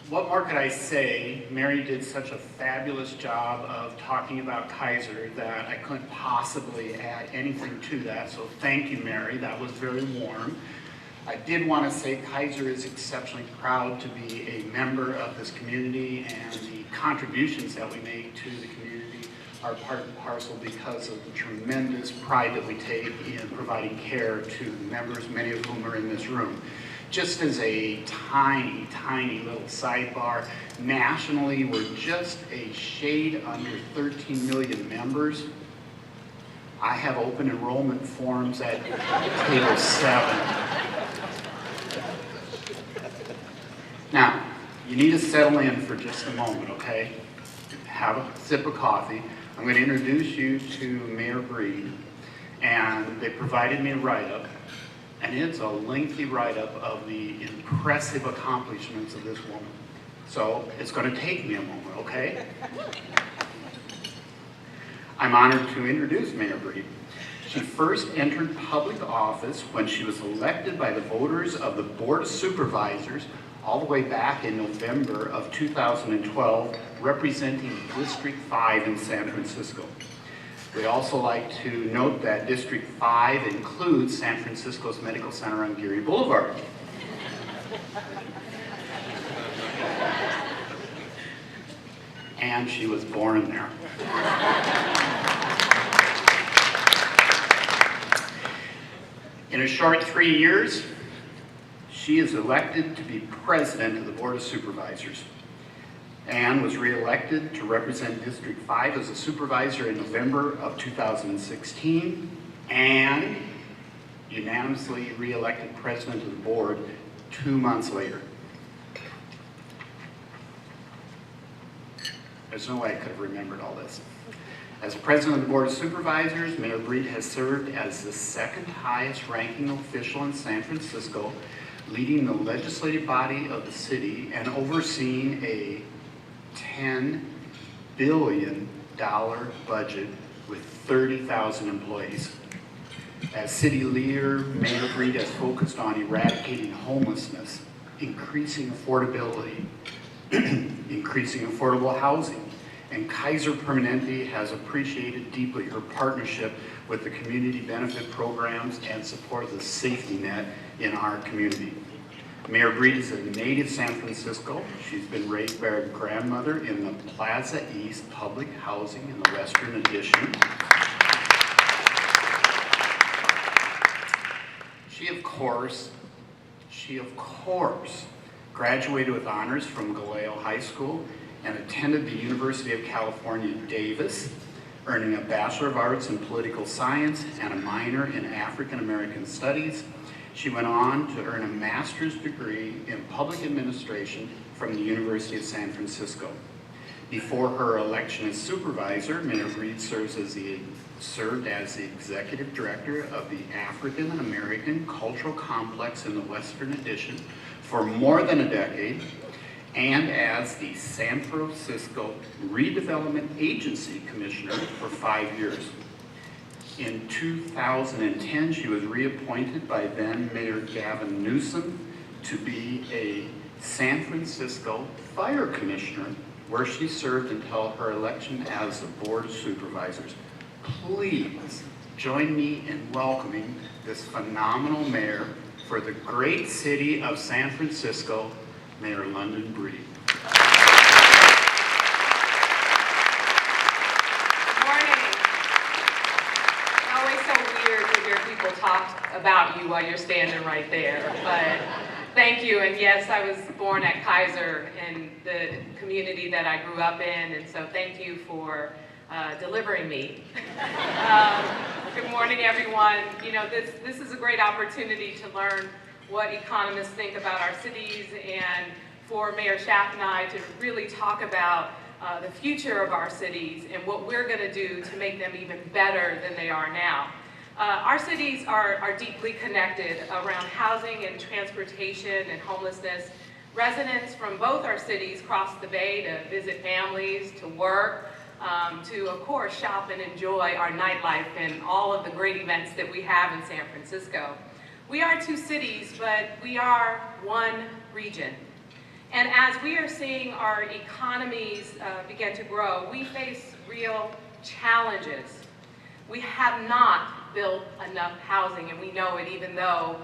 what more could I say? Mary did such a fabulous job of talking about Kaiser that I couldn't possibly add anything to that, so thank you, Mary. That was very warm. I did want to say Kaiser is exceptionally proud to be a member of this community, and the contributions that we make to the community are part and parcel because of the tremendous pride that we take in providing care to members, many of whom are in this room. Just as a tiny, tiny little sidebar, nationally we're just a shade under 13 million members. I have open enrollment forms at table 7. Now, you need to settle in for just a moment, okay? Have a sip of coffee. I'm going to introduce you to Mayor Breed, and they provided me a write-up, and it's a lengthy write-up of the impressive accomplishments of this woman. So it's going to take me a moment, okay? I'm honored to introduce Mayor Breed. She first entered public office when she was elected by the voters of the Board of Supervisors all the way back in November of 2012, representing District 5 in San Francisco. We also like to note that District 5 includes San Francisco's Medical Center on Geary Boulevard. And she was born there. In a short 3 years, she is elected to be president of the Board of Supervisors and was re-elected to represent District 5 as a supervisor in November of 2016 and unanimously re-elected president of the board 2 months later. There's no way I could have remembered all this. As president of the Board of Supervisors, Mayor Breed has served as the second highest ranking official in San Francisco, leading the legislative body of the city and overseeing a $10 billion budget with 30,000 employees. As city leader, Mayor Breed has focused on eradicating homelessness, increasing affordability, increasing affordable housing, and Kaiser Permanente has appreciated deeply her partnership with the community benefit programs and support of the safety net in our community. Mayor Breed is a native San Francisco. She's been raised by her grandmother in the Plaza East public housing in the Western Addition. She of course, graduated with honors from Galileo High School and attended the University of California, Davis, earning a Bachelor of Arts in Political Science and a minor in African American Studies. She went on to earn a master's degree in public administration from the University of San Francisco. Before her election as supervisor, Mayor Breed served as the executive director of the African American Cultural Complex in the Western Addition for more than a decade, and as the San Francisco Redevelopment Agency Commissioner for 5 years. In 2010, she was reappointed by then Mayor Gavin Newsom to be a San Francisco Fire Commissioner, where she served until her election as the Board of Supervisors. Please join me in welcoming this phenomenal mayor for the great city of San Francisco, Mayor London Breed. Talk about you while you're standing right there, but thank you. And yes, I was born at Kaiser in the community that I grew up in, and so thank you for delivering me. Good morning, everyone. You know, this is a great opportunity to learn what economists think about our cities, and for Mayor Schaaf and I to really talk about the future of our cities and what we're going to do to make them even better than they are now. Our cities are deeply connected around housing and transportation and homelessness. Residents from both our cities cross the bay to visit families, to work, to, of course, shop and enjoy our nightlife and all of the great events that we have in San Francisco. We are two cities, but we are one region. And as we are seeing our economies begin to grow, we face real challenges. We have not built enough housing, and we know it even though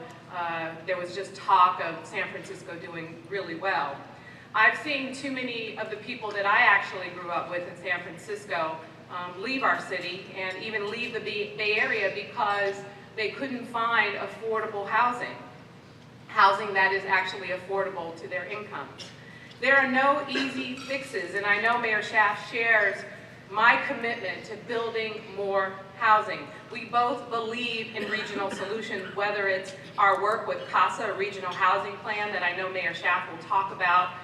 there was just talk of San Francisco doing really well. I've seen too many of the people that I actually grew up with in San Francisco leave our city and even leave the Bay Area because they couldn't find affordable housing. Housing that is actually affordable to their incomes. There are no easy fixes, and I know Mayor Schaaf shares my commitment to building more housing. We both believe in regional solutions, whether it's our work with CASA, a regional housing plan that I know Mayor Schaaf will talk about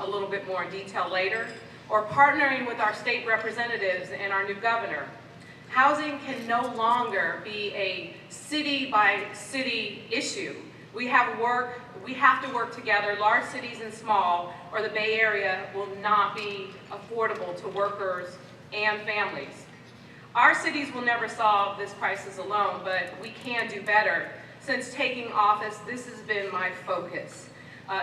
a little bit more in detail later, or partnering with our state representatives and our new governor. Housing can no longer be a city by city issue. We have to work together, large cities and small, or the Bay Area will not be affordable to workers and families. Our cities will never solve this crisis alone, but we can do better. Since taking office, this has been my focus,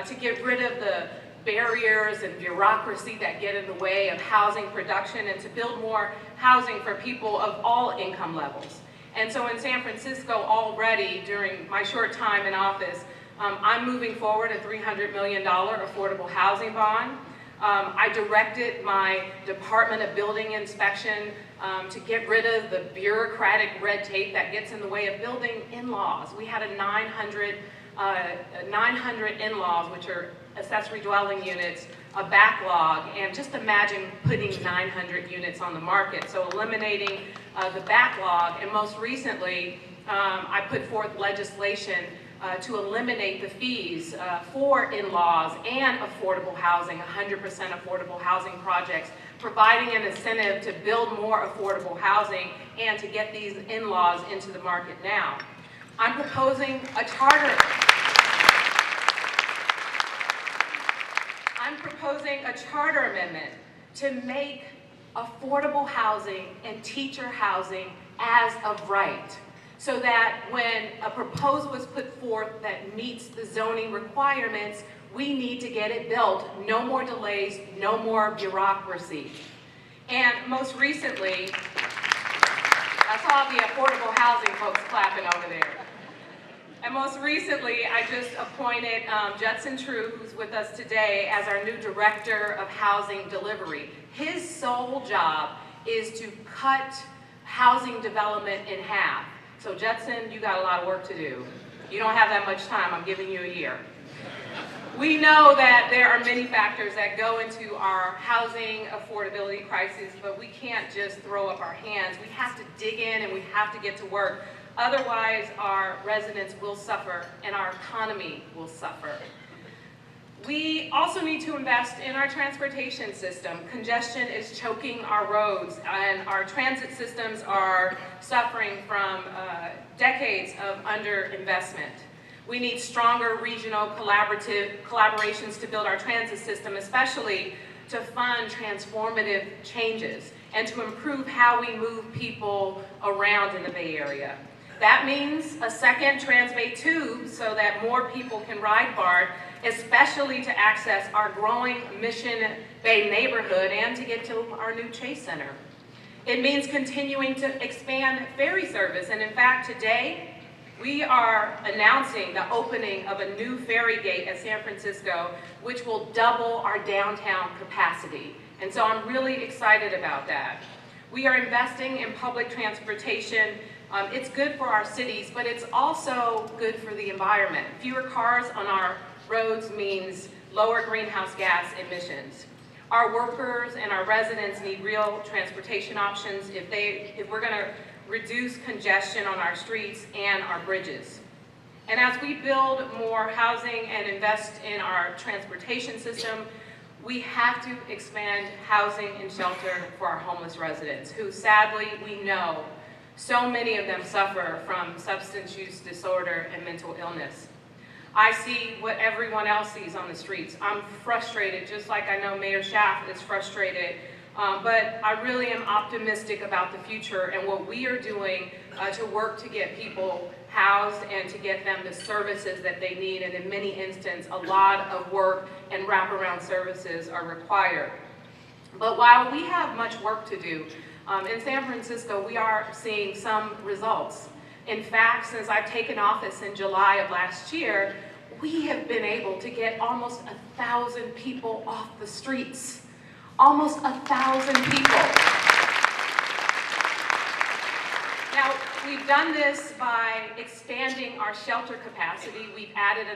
to get rid of the barriers and bureaucracy that get in the way of housing production and to build more housing for people of all income levels. And so in San Francisco already, during my short time in office, I'm moving forward a $300 million affordable housing bond. I directed my Department of Building Inspection to get rid of the bureaucratic red tape that gets in the way of building in-laws. We had a 900 in-laws, which are accessory dwelling units, a backlog, and just imagine putting 900 units on the market. So eliminating the backlog, and most recently, I put forth legislation to eliminate the fees for in-laws and affordable housing, 100% affordable housing projects, providing an incentive to build more affordable housing and to get these in-laws into the market now. I'm proposing a charter. I'm proposing a charter amendment to make affordable housing and teacher housing as of right, so that when a proposal is put forth that meets the zoning requirements, we need to get it built. No more delays, no more bureaucracy. And most recently, I saw the affordable housing folks clapping over there. And most recently, I just appointed Judson True, who's with us today, as our new Director of Housing Delivery. His sole job is to cut housing development in half. So Judson, you got a lot of work to do. You don't have that much time, I'm giving you a year. We know that there are many factors that go into our housing affordability crisis, but we can't just throw up our hands. We have to dig in and we have to get to work. Otherwise, our residents will suffer and our economy will suffer. We also need to invest in our transportation system. Congestion is choking our roads, and our transit systems are suffering from decades of underinvestment. We need stronger regional collaborations to build our transit system, especially to fund transformative changes and to improve how we move people around in the Bay Area. That means a second Transbay tube so that more people can ride BART, especially to access our growing Mission Bay neighborhood and to get to our new Chase Center. It means continuing to expand ferry service, and in fact today we are announcing the opening of a new ferry gate at San Francisco, which will double our downtown capacity. And so I'm really excited about that. We are investing in public transportation. It's good for our cities, but it's also good for the environment. Fewer cars on our roads means lower greenhouse gas emissions. Our workers and our residents need real transportation options if we're going to reduce congestion on our streets and our bridges. And as we build more housing and invest in our transportation system, we have to expand housing and shelter for our homeless residents, who sadly we know so many of them suffer from substance use disorder and mental illness. I see what everyone else sees on the streets. I'm frustrated, just like I know Mayor Schaaf is frustrated, but I really am optimistic about the future and what we are doing to work to get people housed and to get them the services that they need, and in many instances, a lot of work and wraparound services are required. But while we have much work to do, in San Francisco, we are seeing some results. In fact, since I've taken office in July of last year, we have been able to get almost 1,000 people off the streets. Almost 1,000 people. Now, we've done this by expanding our shelter capacity. We've added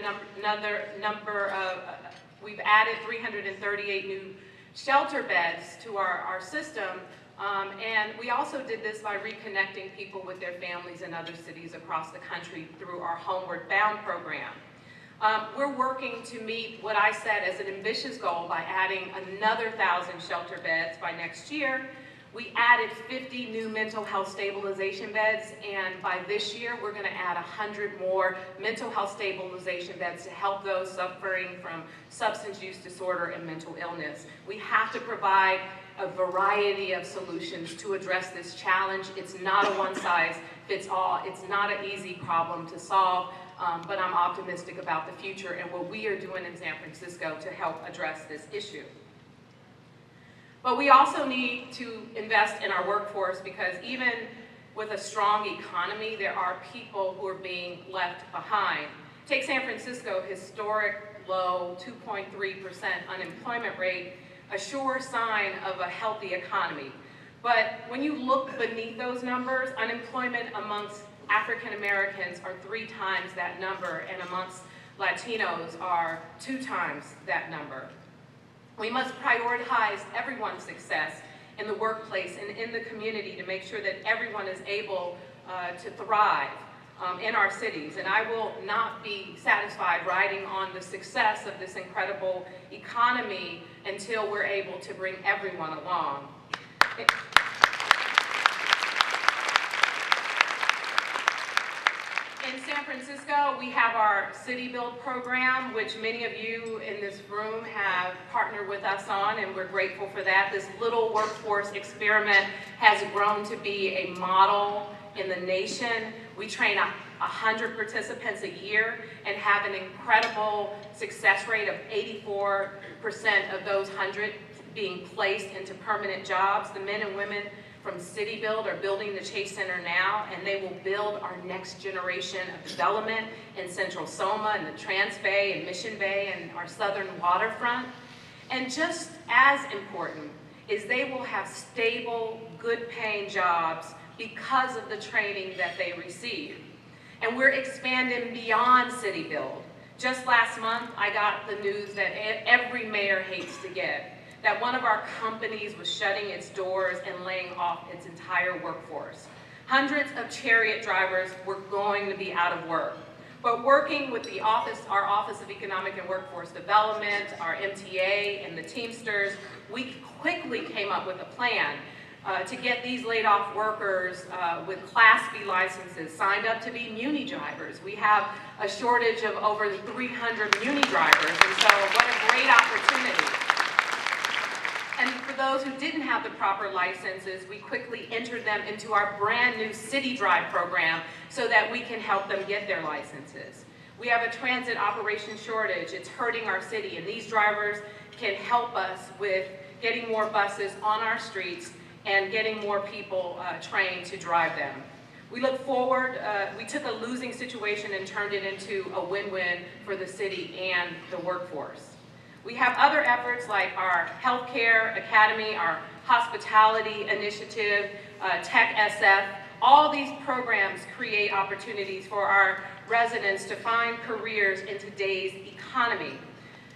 we've added 338 new shelter beds to our system. And we also did this by reconnecting people with their families in other cities across the country through our Homeward Bound program. We're working to meet what I set as an ambitious goal by adding another 1,000 shelter beds by next year. We added 50 new mental health stabilization beds, and by this year we're going to add 100 more mental health stabilization beds to help those suffering from substance use disorder and mental illness. We have to provide a variety of solutions to address this challenge. It's not a one-size-fits-all. It's not an easy problem to solve, but I'm optimistic about the future and what we are doing in San Francisco to help address this issue. But we also need to invest in our workforce, because even with a strong economy, there are people who are being left behind. Take San Francisco, historic low 2.3% unemployment rate, a sure sign of a healthy economy. But when you look beneath those numbers, unemployment amongst African Americans are 3 times that number, and amongst Latinos are 2 times that number. We must prioritize everyone's success in the workplace and in the community to make sure that everyone is able to thrive in our cities. And I will not be satisfied riding on the success of this incredible economy until we're able to bring everyone along. In San Francisco, we have our City Build program, which many of you in this room have partnered with us on, and we're grateful for that. This little workforce experiment has grown to be a model in the nation. We train 100 participants a year and have an incredible success rate of 84% of those 100 being placed into permanent jobs. The men and women from City Build are building the Chase Center now, and they will build our next generation of development in Central Soma and the Trans Bay and Mission Bay and our southern waterfront. And just as important is they will have stable, good-paying jobs because of the training that they receive. And we're expanding beyond City Build. Just last month, I got the news that every mayor hates to get, that one of our companies was shutting its doors and laying off its entire workforce. Hundreds of chariot drivers were going to be out of work. But working with our Office of Economic and Workforce Development, our MTA, and the Teamsters, we quickly came up with a plan to get these laid off workers with Class B licenses signed up to be Muni drivers. We have a shortage of over 300 Muni drivers, and so what a great opportunity. And for those who didn't have the proper licenses, we quickly entered them into our brand new City Drive program so that we can help them get their licenses. We have a transit operations shortage. It's hurting our city, and these drivers can help us with getting more buses on our streets and getting more people trained to drive them. We look forward, we took a losing situation and turned it into a win-win for the city and the workforce. We have other efforts like our Healthcare Academy, our Hospitality Initiative, Tech SF. All these programs create opportunities for our residents to find careers in today's economy.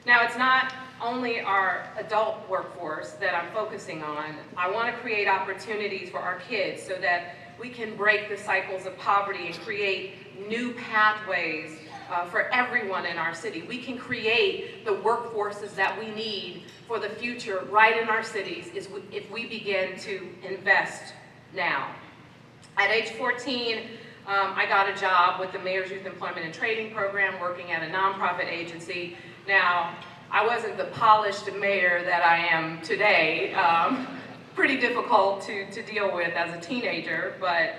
Now, it's not only our adult workforce that I'm focusing on. I want to create opportunities for our kids so that we can break the cycles of poverty and create new pathways for everyone in our city. We can create the workforces that we need for the future right in our cities if we begin to invest now. At age 14, I got a job with the Mayor's Youth Employment and Training Program working at a nonprofit agency. Now, I wasn't the polished mayor that I am today. Pretty difficult to deal with as a teenager, but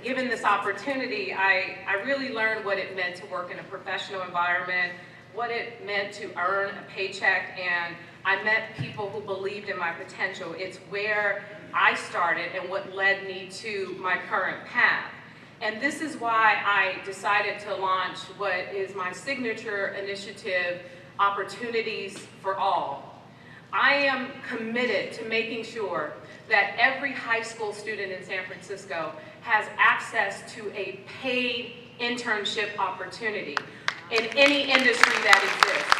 given this opportunity, I really learned what it meant to work in a professional environment, what it meant to earn a paycheck, and I met people who believed in my potential. It's where I started and what led me to my current path. And this is why I decided to launch what is my signature initiative, Opportunities for All. I am committed to making sure that every high school student in San Francisco has access to a paid internship opportunity in any industry that exists.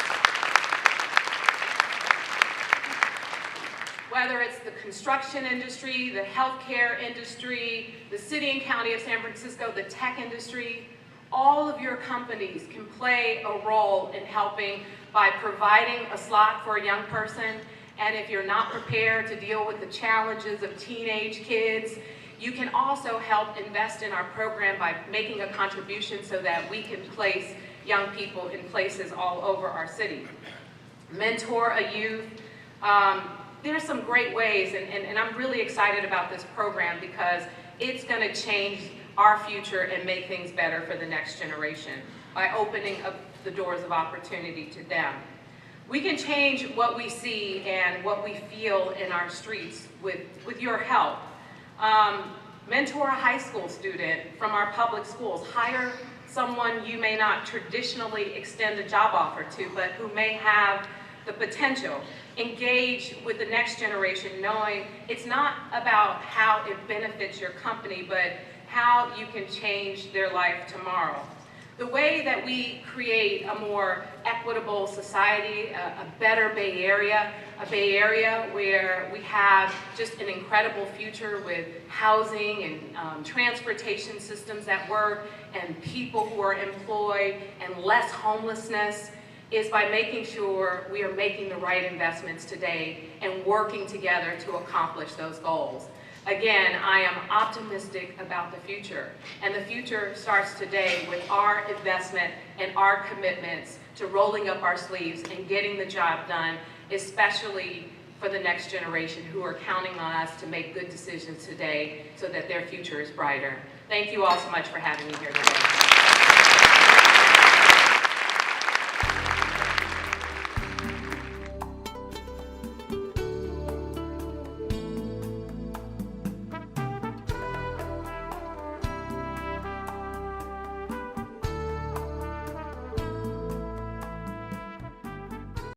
Whether it's the construction industry, the healthcare industry, the city and county of San Francisco, the tech industry, all of your companies can play a role in helping by providing a slot for a young person. And if you're not prepared to deal with the challenges of teenage kids, you can also help invest in our program by making a contribution so that we can place young people in places all over our city. Mentor a youth. There's some great ways, and I'm really excited about this program because it's going to change our future and make things better for the next generation by opening up the doors of opportunity to them. We can change what we see and what we feel in our streets with your help. Mentor a high school student from our public schools. Hire someone you may not traditionally extend a job offer to, but who may have the potential. Engage with the next generation, knowing it's not about how it benefits your company, but how you can change their life tomorrow. The way that we create a more equitable society, a better Bay Area, a Bay Area where we have just an incredible future with housing and transportation systems that work and people who are employed and less homelessness, is by making sure we are making the right investments today and working together to accomplish those goals. Again, I am optimistic about the future, and the future starts today with our investment and our commitments to rolling up our sleeves and getting the job done, especially for the next generation who are counting on us to make good decisions today so that their future is brighter. Thank you all so much for having me here today.